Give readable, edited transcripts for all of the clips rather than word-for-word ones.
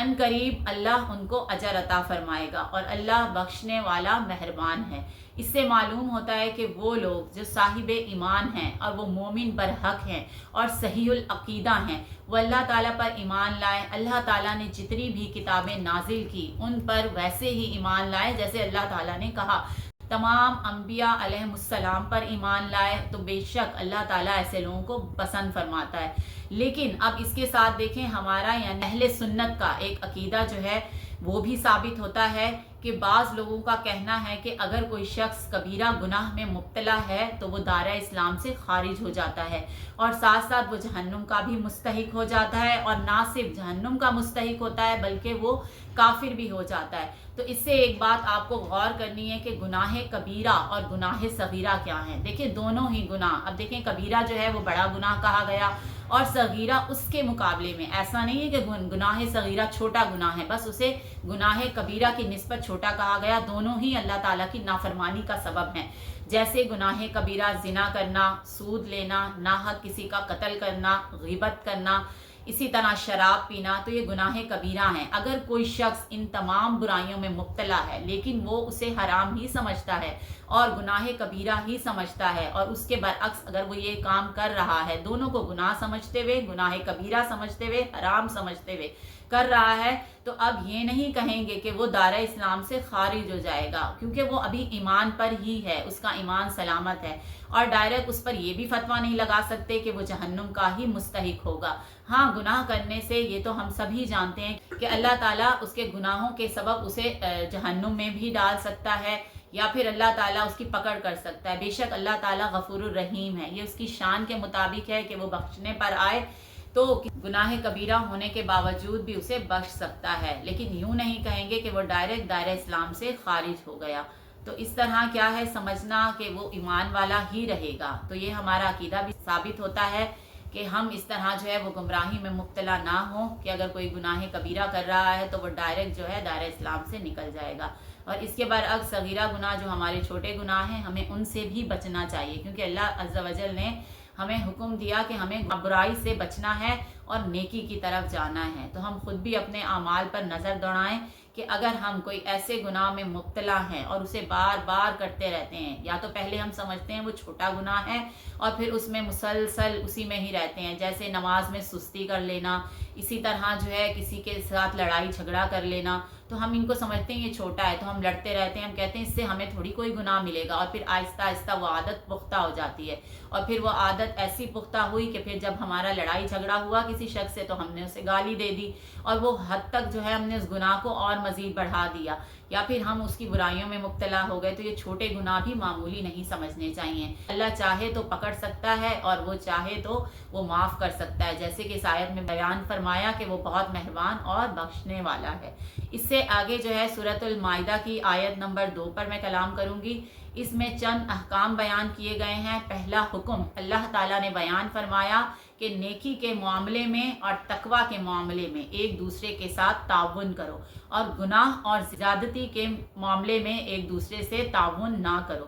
ان قریب اللہ ان کو اجر عطا فرمائے گا اور اللہ بخشنے والا مہربان ہے۔ اس سے معلوم ہوتا ہے کہ وہ لوگ جو صاحب ایمان ہیں اور وہ مومن برحق ہیں اور صحیح العقیدہ ہیں، وہ اللہ تعالیٰ پر ایمان لائے، اللہ تعالیٰ نے جتنی بھی کتابیں نازل کی ان پر ویسے ہی ایمان لائے جیسے اللہ تعالیٰ نے کہا، تمام انبیاء علیہ السلام پر ایمان لائے، تو بے شک اللہ تعالیٰ ایسے لوگوں کو پسند فرماتا ہے۔ لیکن اب اس کے ساتھ دیکھیں ہمارا یعنی اہل سنت کا ایک عقیدہ جو ہے وہ بھی ثابت ہوتا ہے کہ بعض لوگوں کا کہنا ہے کہ اگر کوئی شخص کبیرہ گناہ میں مبتلا ہے تو وہ دائرہ اسلام سے خارج ہو جاتا ہے اور ساتھ ساتھ وہ جہنم کا بھی مستحق ہو جاتا ہے، اور نہ صرف جہنم کا مستحق ہوتا ہے بلکہ وہ کافر بھی ہو جاتا ہے۔ تو اس سے ایک بات آپ کو غور کرنی ہے کہ گناہ کبیرہ اور گناہ صغیرہ کیا ہیں۔ دیکھیں دونوں ہی گناہ، اب دیکھیں کبیرہ جو ہے وہ بڑا گناہ کہا گیا اور صغیرہ اس کے مقابلے میں، ایسا نہیں ہے کہ گناہ صغیرہ چھوٹا گناہ ہے، بس اسے گناہ کبیرہ کی نسبت چھوٹا کہا گیا، دونوں ہی اللہ تعالیٰ کی نافرمانی کا سبب ہیں۔ جیسے گناہ کبیرہ زنا کرنا، سود لینا، ناحق کسی کا قتل کرنا، غیبت کرنا، اسی طرح شراب پینا، تو یہ گناہ کبیرہ ہیں۔ اگر کوئی شخص ان تمام برائیوں میں مبتلا ہے لیکن وہ اسے حرام ہی سمجھتا ہے اور گناہ کبیرہ ہی سمجھتا ہے، اور اس کے برعکس اگر وہ یہ کام کر رہا ہے، دونوں کو گناہ سمجھتے ہوئے، گناہ کبیرہ سمجھتے ہوئے، حرام سمجھتے ہوئے کر رہا ہے، تو اب یہ نہیں کہیں گے کہ وہ دائرہ اسلام سے خارج ہو جائے گا، کیونکہ وہ ابھی ایمان پر ہی ہے، اس کا ایمان سلامت ہے، اور ڈائریکٹ اس پر یہ بھی فتویٰ نہیں لگا سکتے کہ وہ جہنم کا ہی مستحق ہوگا۔ ہاں، گناہ کرنے سے یہ تو ہم سبھی جانتے ہیں کہ اللہ تعالیٰ اس کے گناہوں کے سبب اسے جہنم میں بھی ڈال سکتا ہے، یا پھر اللہ تعالیٰ اس کی پکڑ کر سکتا ہے۔ بے شک اللہ تعالیٰ غفور الرحیم ہے، یہ اس کی شان کے مطابق ہے کہ وہ بخشنے پر آئے تو گناہ کبیرہ ہونے کے باوجود بھی اسے بخش سکتا ہے، لیکن یوں نہیں کہیں گے کہ وہ ڈائریکٹ دائرہ اسلام سے خارج ہو گیا۔ تو اس طرح کیا ہے سمجھنا کہ وہ ایمان والا ہی رہے گا، تو یہ ہمارا عقیدہ بھی ثابت ہوتا ہے کہ ہم اس طرح جو ہے وہ گمراہی میں مبتلا نہ ہوں کہ اگر کوئی گناہ کبیرہ کر رہا ہے تو وہ ڈائریکٹ جو ہے دائرہ اسلام سے نکل جائے گا، اور اس کے برعکس صغیرہ گناہ جو ہمارے چھوٹے گناہ ہیں ہمیں ان سے بھی بچنا چاہیے، کیونکہ اللہ عز و جل نے ہمیں حکم دیا کہ ہمیں برائی سے بچنا ہے اور نیکی کی طرف جانا ہے۔ تو ہم خود بھی اپنے اعمال پر نظر دوڑائیں کہ اگر ہم کوئی ایسے گناہ میں مبتلا ہیں اور اسے بار بار کرتے رہتے ہیں، یا تو پہلے ہم سمجھتے ہیں وہ چھوٹا گناہ ہے اور پھر اس میں مسلسل اسی میں ہی رہتے ہیں، جیسے نماز میں سستی کر لینا، اسی طرح جو ہے کسی کے ساتھ لڑائی جھگڑا کر لینا، تو ہم ان کو سمجھتے ہیں یہ چھوٹا ہے تو ہم لڑتے رہتے ہیں، ہم کہتے ہیں اس سے ہمیں تھوڑی کوئی گناہ ملے گا، اور پھر آہستہ آہستہ وہ عادت پختہ ہو جاتی ہے، اور پھر وہ عادت ایسی پختہ ہوئی کہ پھر جب ہمارا لڑائی جھگڑا ہوا کسی شخص سے تو ہم نے اسے گالی دے دی، اور وہ حد تک جو ہے ہم نے اس گناہ کو اور مزید بڑھا دیا، یا پھر ہم اس کی برائیوں میں مبتلا ہو گئے۔ تو یہ چھوٹے گناہ بھی معمولی نہیں سمجھنے چاہیے، اللہ چاہے تو پکڑ سکتا ہے اور وہ چاہے تو وہ معاف کر سکتا ہے، جیسے کہ اس آیت میں بیان فرمایا کہ وہ بہت مہربان اور بخشنے والا ہے۔ اس سے آگے جو ہے سورۃ المائدہ کی آیت نمبر 2 پر میں کلام کروں گی۔ اس میں چند احکام بیان کیے گئے ہیں۔ پہلا حکم اللہ تعالیٰ نے بیان فرمایا کہ نیکی کے معاملے میں اور تقوی کے معاملے میں ایک دوسرے کے ساتھ تعاون کرو، اور گناہ اور زیادتی کے معاملے میں ایک دوسرے سے تعاون نہ کرو،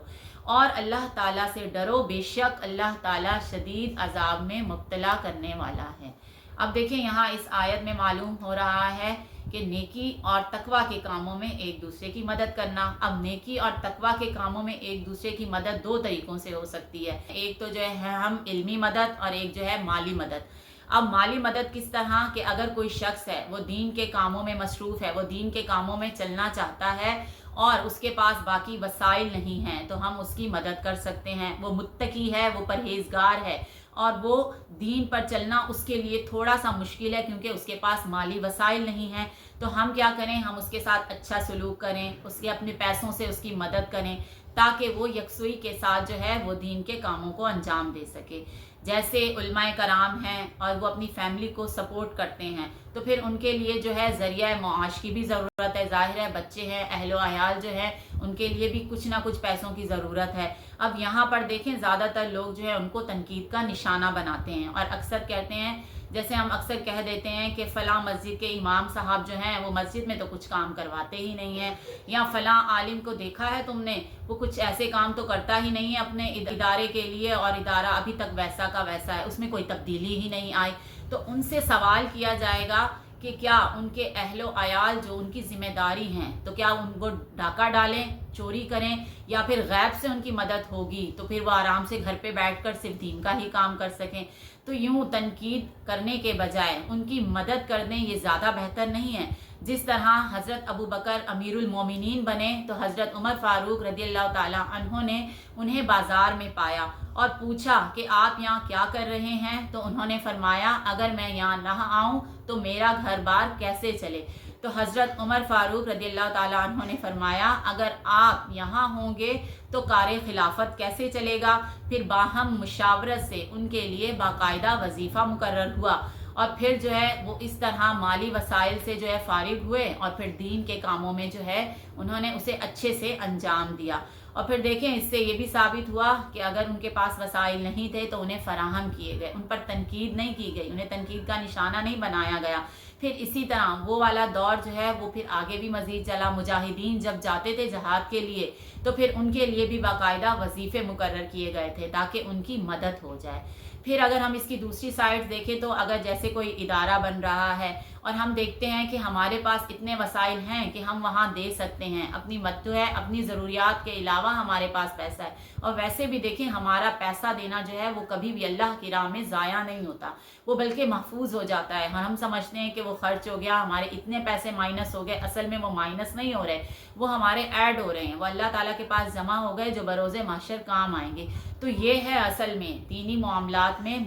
اور اللہ تعالیٰ سے ڈرو، بے شک اللہ تعالیٰ شدید عذاب میں مبتلا کرنے والا ہے۔ اب دیکھیں یہاں اس آیت میں معلوم ہو رہا ہے کہ نیکی اور تقوی کے کاموں میں ایک دوسرے کی مدد کرنا۔ اب نیکی اور تقوی کے کاموں میں ایک دوسرے کی مدد دو طریقوں سے ہو سکتی ہے، ایک تو جو ہے ہم علمی مدد، اور ایک جو ہے مالی مدد۔ اب مالی مدد کس طرح کہ اگر کوئی شخص ہے وہ دین کے کاموں میں مصروف ہے، وہ دین کے کاموں میں چلنا چاہتا ہے اور اس کے پاس باقی وسائل نہیں ہیں، تو ہم اس کی مدد کر سکتے ہیں۔ وہ متقی ہے، وہ پرہیزگار ہے، اور وہ دین پر چلنا اس کے لیے تھوڑا سا مشکل ہے کیونکہ اس کے پاس مالی وسائل نہیں ہیں، تو ہم کیا کریں، ہم اس کے ساتھ اچھا سلوک کریں، اس کے اپنے پیسوں سے اس کی مدد کریں تاکہ وہ یکسوئی کے ساتھ جو ہے وہ دین کے کاموں کو انجام دے سکے۔ جیسے علماء کرام ہیں اور وہ اپنی فیملی کو سپورٹ کرتے ہیں، تو پھر ان کے لیے جو ہے ذریعہ معاش کی بھی ضرورت ہے، ظاہر ہے بچے ہیں، اہل و عیال جو ہے ان کے لیے بھی کچھ نہ کچھ پیسوں کی ضرورت ہے۔ اب یہاں پر دیکھیں زیادہ تر لوگ جو ہے ان کو تنقید کا نشانہ بناتے ہیں، اور اکثر کہتے ہیں، جیسے ہم اکثر کہہ دیتے ہیں کہ فلاں مسجد کے امام صاحب جو ہیں وہ مسجد میں تو کچھ کام کرواتے ہی نہیں ہیں، یا فلاں عالم کو دیکھا ہے تم نے، وہ کچھ ایسے کام تو کرتا ہی نہیں ہے اپنے ادارے کے لیے، اور ادارہ ابھی تک ویسا کا ویسا ہے، اس میں کوئی تبدیلی ہی نہیں آئی۔ تو ان سے سوال کیا جائے گا کہ کیا ان کے اہل و عیال جو ان کی ذمہ داری ہیں تو کیا ان کو ڈاکہ ڈالیں، چوری کریں، یا پھر غیب سے ان کی مدد ہوگی تو پھر وہ آرام سے گھر پہ بیٹھ کر صرف دین کا ہی کام کر سکیں۔ تو یوں تنقید کرنے کے بجائے ان کی مدد کر دیں، یہ زیادہ بہتر نہیں ہے؟ جس طرح حضرت ابو بکر امیر المومنین بنے تو حضرت عمر فاروق رضی اللہ تعالیٰ عنہ نے انہیں بازار میں پایا اور پوچھا کہ آپ یہاں کیا کر رہے ہیں؟ تو انہوں نے فرمایا اگر میں یہاں نہ آؤں تو میرا گھر بار کیسے چلے؟ تو حضرت عمر فاروق رضی اللہ تعالیٰ عنہ نے فرمایا اگر آپ یہاں ہوں گے تو کار خلافت کیسے چلے گا؟ پھر باہم مشاورت سے ان کے لیے باقاعدہ وظیفہ مقرر ہوا، اور پھر جو ہے وہ اس طرح مالی وسائل سے جو ہے فارغ ہوئے، اور پھر دین کے کاموں میں جو ہے انہوں نے اسے اچھے سے انجام دیا۔ اور پھر دیکھیں اس سے یہ بھی ثابت ہوا کہ اگر ان کے پاس وسائل نہیں تھے تو انہیں فراہم کیے گئے، ان پر تنقید نہیں کی گئی، انہیں تنقید کا نشانہ نہیں بنایا گیا۔ پھر اسی طرح وہ والا دور جو ہے وہ پھر آگے بھی مزید چلا، مجاہدین جب جاتے تھے جہاد کے لیے تو پھر ان کے لیے بھی باقاعدہ وظیفے مقرر کیے گئے تھے تاکہ ان کی مدد ہو جائے۔ پھر اگر ہم اس کی دوسری سائڈ دیکھیں تو اگر جیسے کوئی ادارہ بن رہا ہے اور ہم دیکھتے ہیں کہ ہمارے پاس اتنے وسائل ہیں کہ ہم وہاں دے سکتے ہیں، اپنی جو ہے اپنی ضروریات کے علاوہ ہمارے پاس پیسہ ہے، اور ویسے بھی دیکھیں ہمارا پیسہ دینا جو ہے وہ کبھی بھی اللہ کی راہ میں ضائع نہیں ہوتا، وہ بلکہ محفوظ ہو جاتا ہے۔ ہم سمجھتے ہیں کہ وہ خرچ ہو گیا، ہمارے اتنے پیسے مائنس ہو گئے، اصل میں وہ مائنس نہیں ہو رہے، وہ ہمارے ایڈ ہو رہے ہیں، وہ اللہ تعالیٰ کے پاس جمع ہو گئے جو بروز محشر کام آئیں گے۔ تو یہ ہے اصل میں دینی معاملات میں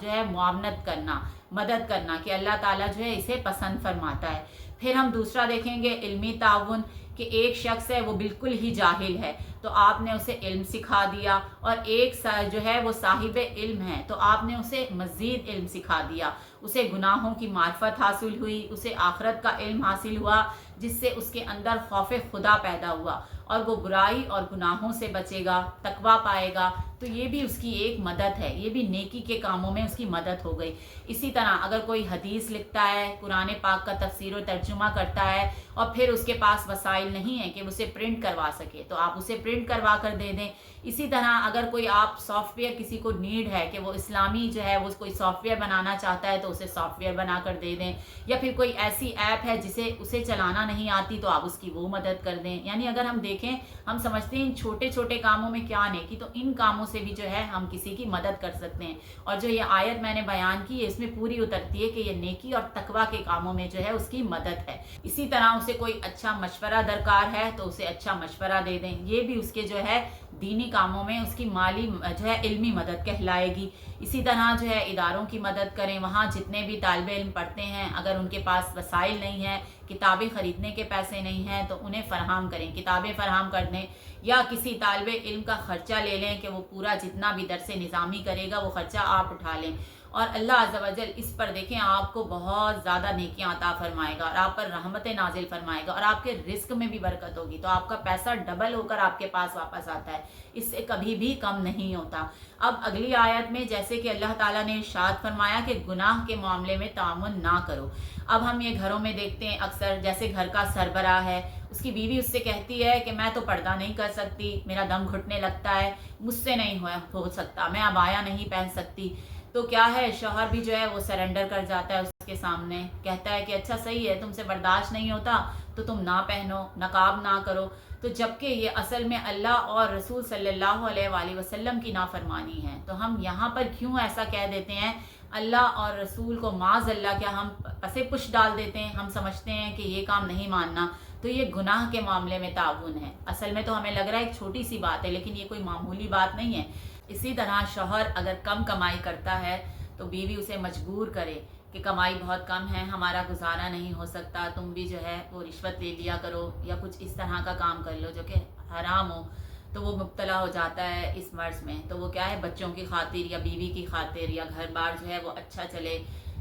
جو ہے معاونت کرنا، مدد کرنا، کہ اللہ تعالیٰ جو ہے اسے پسند فرماتا ہے۔ پھر ہم دوسرا دیکھیں گے علمی تعاون، کہ ایک شخص ہے وہ بالکل ہی جاہل ہے تو آپ نے اسے علم سکھا دیا، اور ایک جو ہے وہ صاحب علم ہے تو آپ نے اسے مزید علم سکھا دیا، اسے گناہوں کی معرفت حاصل ہوئی، اسے آخرت کا علم حاصل ہوا جس سے اس کے اندر خوف خدا پیدا ہوا اور وہ برائی اور گناہوں سے بچے گا، تقویٰ پائے گا۔ تو یہ بھی اس کی ایک مدد ہے، یہ بھی نیکی کے کاموں میں اس کی مدد ہو گئی۔ اسی طرح اگر کوئی حدیث لکھتا ہے، قرآن پاک کا تفسیر و ترجمہ کرتا ہے اور پھر اس کے پاس وسائل نہیں ہے کہ اسے پرنٹ کروا سکے تو آپ اسے پرنٹ کروا کر دے دیں۔ اسی طرح اگر کوئی آپ سافٹ ویئر کسی کو نیڈ ہے کہ وہ اسلامی جو ہے وہ کوئی سافٹ ویئر بنانا چاہتا ہے تو اسے سافٹ ویئر بنا کر دے دیں، یا پھر کوئی ایسی ایپ ہے جسے اسے چلانا نہیں آتی تو آپ اس کی وہ مدد کر دیں۔ یعنی اگر ہم دیکھیں، ہم سمجھتے ہیں ان چھوٹے چھوٹے کاموں میں کیا نیکی، تو ان کاموں سے بھی جو ہے ہم کسی کی مدد کر سکتے ہیں، اور جو یہ آیت میں نے بیان کی ہے اس میں پوری اترتی ہے کہ یہ نیکی اور تقویٰ کے کاموں میں جو ہے اس کی مدد ہے۔ اسی طرح اسے کوئی اچھا مشورہ درکار ہے تو اسے اچھا مشورہ دے دیں، یہ بھی اس کے جو ہے دینی کاموں میں اس کی مالی جو ہے علمی مدد کہلائے گی۔ اسی طرح جو ہے اداروں کی مدد کریں، وہاں جتنے بھی طالب علم پڑھتے ہیں اگر ان کے پاس وسائل نہیں ہیں، کتابیں خریدنے کے پیسے نہیں ہیں تو انہیں فراہم کریں، کتابیں فراہم کر دیں، یا کسی طالب علم کا خرچہ لے لیں کہ وہ پورا جتنا بھی درس نظامی کرے گا وہ خرچہ آپ اٹھا لیں، اور اللہ عز و جل اس پر دیکھیں آپ کو بہت زیادہ نیکیاں عطا فرمائے گا اور آپ پر رحمتیں نازل فرمائے گا، اور آپ کے رزق میں بھی برکت ہوگی، تو آپ کا پیسہ ڈبل ہو کر آپ کے پاس واپس آتا ہے، اس سے کبھی بھی کم نہیں ہوتا۔ اب اگلی آیت میں جیسے کہ اللہ تعالیٰ نے ارشاد فرمایا کہ گناہ کے معاملے میں تعاون نہ کرو۔ اب ہم یہ گھروں میں دیکھتے ہیں اکثر، جیسے گھر کا سربراہ ہے، اس کی بیوی اس سے کہتی ہے کہ میں تو پردہ نہیں کر سکتی، میرا دم گھٹنے لگتا ہے، مجھ سے نہیں ہو سکتا، میں عبایا نہیں پہن سکتی، تو کیا ہے شوہر بھی جو ہے وہ سرنڈر کر جاتا ہے اس کے سامنے، کہتا ہے کہ اچھا صحیح ہے، تم سے برداشت نہیں ہوتا تو تم نہ پہنو، نقاب نہ کرو۔ تو جبکہ یہ اصل میں اللہ اور رسول صلی اللہ علیہ وآلہ وسلم کی نافرمانی ہے، تو ہم یہاں پر کیوں ایسا کہہ دیتے ہیں اللہ اور رسول کو معاذ اللہ، کیا ہم پسے پش ڈال دیتے ہیں، ہم سمجھتے ہیں کہ یہ کام نہیں ماننا، تو یہ گناہ کے معاملے میں تعاون ہے۔ اصل میں تو ہمیں لگ رہا ہے ایک چھوٹی سی بات ہے لیکن یہ کوئی معمولی بات نہیں ہے۔ اسی طرح شوہر اگر کم کمائی کرتا ہے تو بیوی اسے مجبور کرے کہ کمائی بہت کم ہے، ہمارا گزارا نہیں ہو سکتا، تم بھی جو ہے وہ رشوت لے لیا کرو یا کچھ اس طرح کا کام کر لو جو کہ حرام ہو، تو وہ مبتلا ہو جاتا ہے اس مرض میں۔ تو وہ کیا ہے بچوں کی خاطر یا بیوی کی خاطر یا گھر بار جو ہے وہ اچھا چلے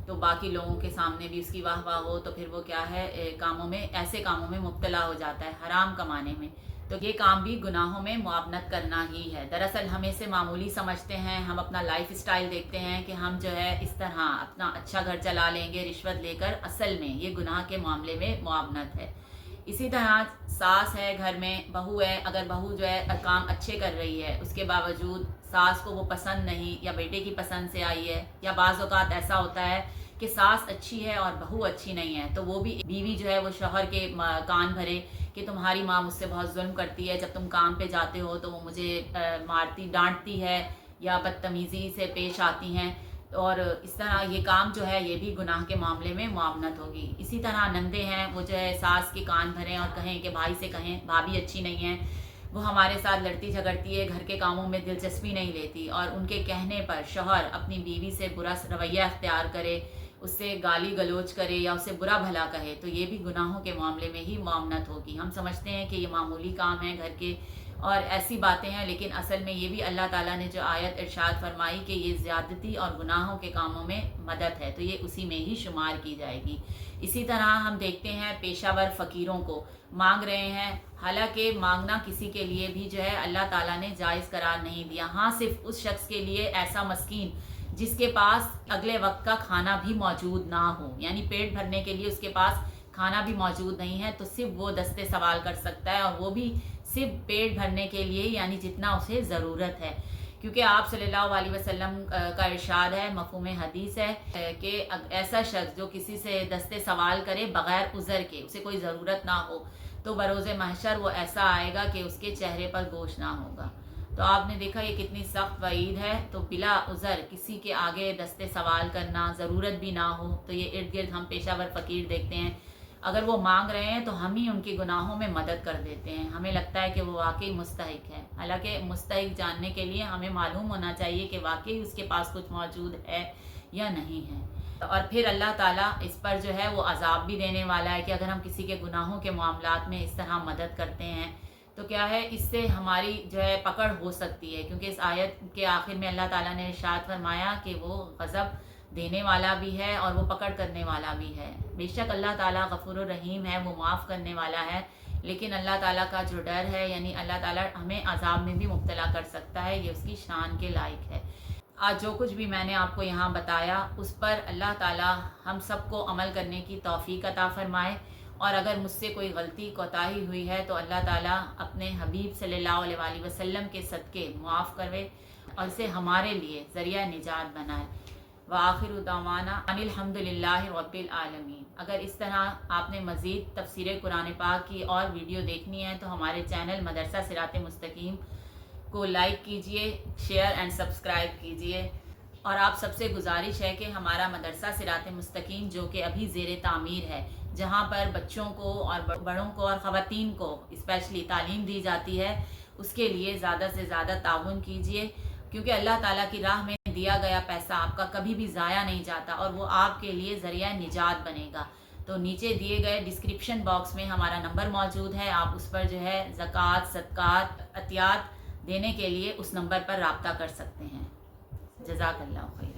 تو باقی لوگوں کے سامنے بھی اس کی واہ واہ ہو، تو پھر وہ کیا ہے کاموں میں، ایسے کاموں میں مبتلا ہو جاتا ہے، حرام کمانے میں۔ تو یہ کام بھی گناہوں میں معاونت کرنا ہی ہے۔ دراصل ہم اسے معمولی سمجھتے ہیں، ہم اپنا لائف اسٹائل دیکھتے ہیں کہ ہم جو ہے اس طرح اپنا اچھا گھر چلا لیں گے رشوت لے کر، اصل میں یہ گناہ کے معاملے میں معاونت ہے۔ اسی طرح ساس ہے گھر میں، بہو ہے، اگر بہو جو ہے کام اچھے کر رہی ہے اس کے باوجود ساس کو وہ پسند نہیں یا بیٹے کی پسند سے آئی ہے، یا بعض اوقات ایسا ہوتا ہے کہ ساس اچھی ہے اور بہو اچھی نہیں ہے، تو وہ بھی بیوی جو ہے وہ شوہر کے کان بھرے کہ تمہاری ماں مجھ سے بہت ظلم کرتی ہے، جب تم کام پہ جاتے ہو تو وہ مجھے مارتی ڈانٹتی ہے یا بدتمیزی سے پیش آتی ہیں، اور اس طرح یہ کام جو ہے یہ بھی گناہ کے معاملے میں معاونت ہوگی۔ اسی طرح نندے ہیں وہ جو ہے ساس کے کان بھریں اور کہیں کہ بھائی سے کہیں بھابھی اچھی نہیں ہے، وہ ہمارے ساتھ لڑتی جھگڑتی ہے، گھر کے کاموں میں دلچسپی نہیں لیتی، اور ان کے کہنے پر شوہر اپنی بیوی سے برا رویہ اختیار کرے، اس سے گالی گلوچ کرے یا اسے برا بھلا کہے، تو یہ بھی گناہوں کے معاملے میں ہی معاونت ہوگی۔ ہم سمجھتے ہیں کہ یہ معمولی کام ہے گھر کے اور ایسی باتیں ہیں، لیکن اصل میں یہ بھی اللہ تعالیٰ نے جو آیت ارشاد فرمائی کہ یہ زیادتی اور گناہوں کے کاموں میں مدد ہے، تو یہ اسی میں ہی شمار کی جائے گی۔ اسی طرح ہم دیکھتے ہیں پیشہ ور فقیروں کو مانگ رہے ہیں، حالانکہ مانگنا کسی کے لیے بھی جو ہے اللہ تعالیٰ نے جائز قرار نہیں دیا، ہاں صرف اس شخص کے لیے ایسا مسکین جس کے پاس اگلے وقت کا کھانا بھی موجود نہ ہو، یعنی پیٹ بھرنے کے لیے اس کے پاس کھانا بھی موجود نہیں ہے، تو صرف وہ دستے سوال کر سکتا ہے، اور وہ بھی صرف پیٹ بھرنے کے لیے، یعنی جتنا اسے ضرورت ہے، کیونکہ آپ صلی اللہ علیہ وسلم کا ارشاد ہے، مفہوم حدیث ہے کہ ایسا شخص جو کسی سے دستے سوال کرے بغیر عذر کے، اسے کوئی ضرورت نہ ہو، تو بروز محشر وہ ایسا آئے گا کہ اس کے چہرے پر گوشت نہ ہوگا۔ تو آپ نے دیکھا یہ کتنی سخت وعید ہے، تو بلا عذر کسی کے آگے دستے سوال کرنا، ضرورت بھی نہ ہو، تو یہ ارد گرد ہم پیشہ ور فقیر دیکھتے ہیں، اگر وہ مانگ رہے ہیں تو ہم ہی ان کے گناہوں میں مدد کر دیتے ہیں، ہمیں لگتا ہے کہ وہ واقعی مستحق ہے، حالانکہ مستحق جاننے کے لیے ہمیں معلوم ہونا چاہیے کہ واقعی اس کے پاس کچھ موجود ہے یا نہیں ہے، اور پھر اللہ تعالیٰ اس پر جو ہے وہ عذاب بھی دینے والا ہے کہ اگر ہم کسی کے گناہوں کے معاملات میں اس طرح مدد کرتے ہیں تو کیا ہے، اس سے ہماری جو ہے پکڑ ہو سکتی ہے، کیونکہ اس آیت کے آخر میں اللہ تعالیٰ نے ارشاد فرمایا کہ وہ غضب دینے والا بھی ہے اور وہ پکڑ کرنے والا بھی ہے۔ بے شک اللہ تعالیٰ غفور الرحیم ہے، وہ معاف کرنے والا ہے، لیکن اللہ تعالیٰ کا جو ڈر ہے، یعنی اللہ تعالیٰ ہمیں عذاب میں بھی مبتلا کر سکتا ہے، یہ اس کی شان کے لائق ہے۔ آج جو کچھ بھی میں نے آپ کو یہاں بتایا اس پر اللہ تعالیٰ ہم سب کو عمل کرنے کی توفیق عطا فرمائے، اور اگر مجھ سے کوئی غلطی کوتاہی ہوئی ہے تو اللہ تعالیٰ اپنے حبیب صلی اللہ علیہ وسلم کے صدقے معاف کرے اور اسے ہمارے لیے ذریعہ نجات بنائے۔ وآخر دعوانا ان الحمد للہ رب العالمین۔ اگر اس طرح آپ نے مزید تفسیر قرآن پاک کی اور ویڈیو دیکھنی ہے تو ہمارے چینل مدرسہ صراط مستقیم کو لائک کیجئے، شیئر اینڈ سبسکرائب کیجئے، اور آپ سب سے گزارش ہے کہ ہمارا مدرسہ صراط مستقیم جو کہ ابھی زیر تعمیر ہے، جہاں پر بچوں کو اور بڑوں کو اور خواتین کو اسپیشلی تعلیم دی جاتی ہے، اس کے لیے زیادہ سے زیادہ تعاون کیجئے، کیونکہ اللہ تعالیٰ کی راہ میں دیا گیا پیسہ آپ کا کبھی بھی ضائع نہیں جاتا، اور وہ آپ کے لیے ذریعہ نجات بنے گا۔ تو نیچے دیے گئے ڈسکرپشن باکس میں ہمارا نمبر موجود ہے، آپ اس پر جو ہے زکوٰۃ، صدقات، عطیات دینے کے لیے اس نمبر پر رابطہ کر سکتے ہیں۔ جزاک اللہ خیر۔